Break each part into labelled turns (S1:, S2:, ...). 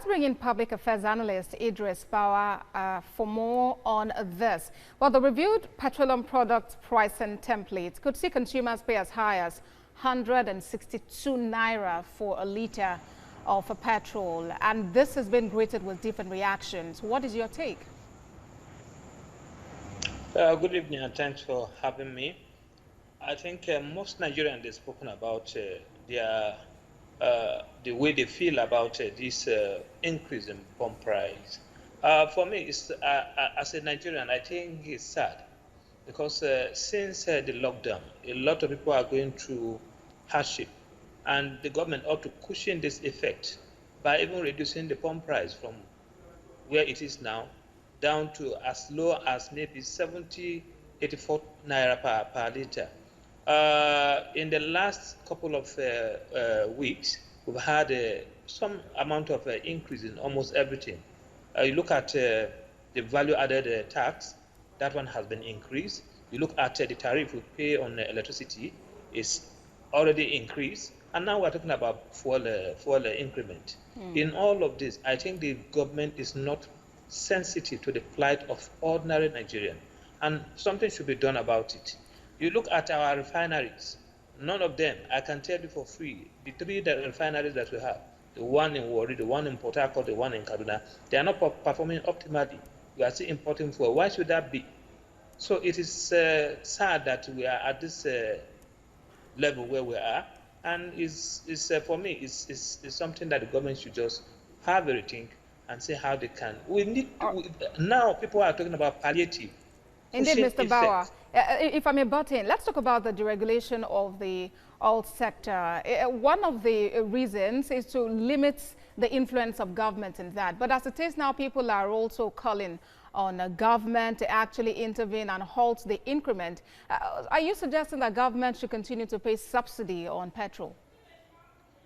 S1: let's bring in public affairs analyst Idris Bawa for more on this. Well, the reviewed petroleum product pricing template could see consumers pay as high as 162 naira for a litre of petrol, and this has been greeted with different reactions. What is your take?
S2: Good evening and thanks for having me. I think most Nigerians have spoken about the way they feel about this increase in pump price. For me, as a Nigerian, I think it's sad because since the lockdown, a lot of people are going through hardship, and the government ought to cushion this effect by even reducing the pump price from where it is now down to as low as maybe 70, 84 naira per litre. In the last couple of weeks, we've had some amount of increase in almost everything. You look at the value-added tax, that one has been increased. You look at the tariff we pay on electricity, is already increased. And now we're talking about fuel increment. In all of this, I think the government is not sensitive to the plight of ordinary Nigerian, and something should be done about it. You look at our refineries, none of them, I can tell you for free, the three refineries that we have, the one in Warri, the one in Port Harcourt, the one in Kaduna, they are not performing optimally. We are still importing fuel. Why should that be? So it is sad that we are at this level where we are, and for me, it's something that the government should just have a rethink and see how they can. We need now people are talking about palliative.
S1: Indeed, Mr. Bawa. If I may butt in, let's talk about the deregulation of the oil sector. One of the reasons is to limit the influence of government in that. But as it is now, people are also calling on government to actually intervene and halt the increment. Are you suggesting that government should continue to pay subsidy on petrol?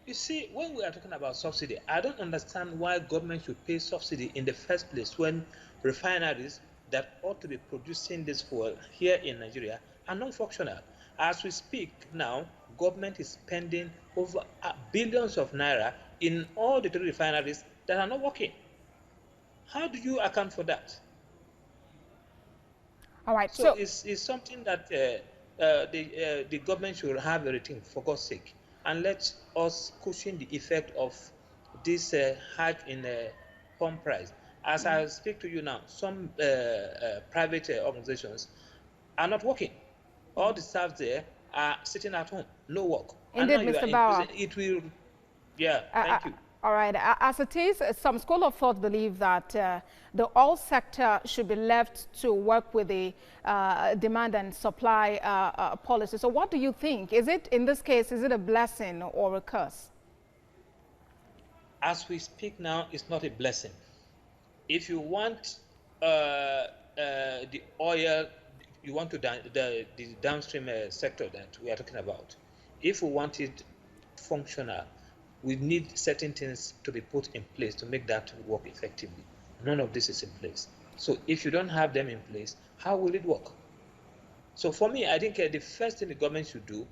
S2: You see, when we are talking about subsidy, I don't understand why government should pay subsidy in the first place when refineries that ought to be producing this fuel here in Nigeria are non-functional. As we speak now, government is spending over billions of naira in all the three refineries that are not working. How do you account for that?
S1: All right.
S2: So it's something that the government should have everything, for God's sake, and let us cushion the effect of this hike in pump price. As I speak to you now, some private organizations are not working. All the staff there are sitting at home, no work.
S1: Indeed, Mr. Bawa.
S2: It will, yeah, thank you.
S1: All right. As it is, some school of thought believe that the oil sector should be left to work with the demand and supply policy. So what do you think? Is it, in this case, is it a blessing or a curse?
S2: As we speak now, it's not a blessing. If you want the oil, you want to the downstream sector that we are talking about, if we want it functional, we need certain things to be put in place to make that work effectively. None of this is in place. So if you don't have them in place, how will it work? So for me, I think the first thing the government should do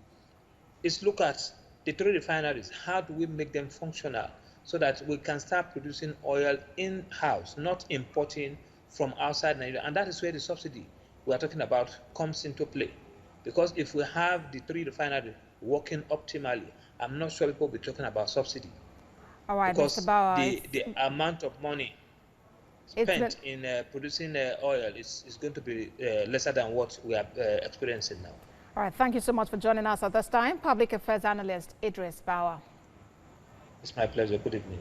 S2: is look at the three refineries. How do we make them functional so that we can start producing oil in-house, not importing from outside Nigeria? And that is where the subsidy we are talking about comes into play. Because if we have the three refineries working optimally, I'm not sure people will be talking about subsidy.
S1: All right,
S2: because
S1: Mr. Bawa,
S2: the amount of money spent in producing oil is going to be lesser than what we are experiencing now.
S1: All right, thank you so much for joining us at this time. Public Affairs Analyst Idris Bawa.
S2: It's my pleasure. Good evening.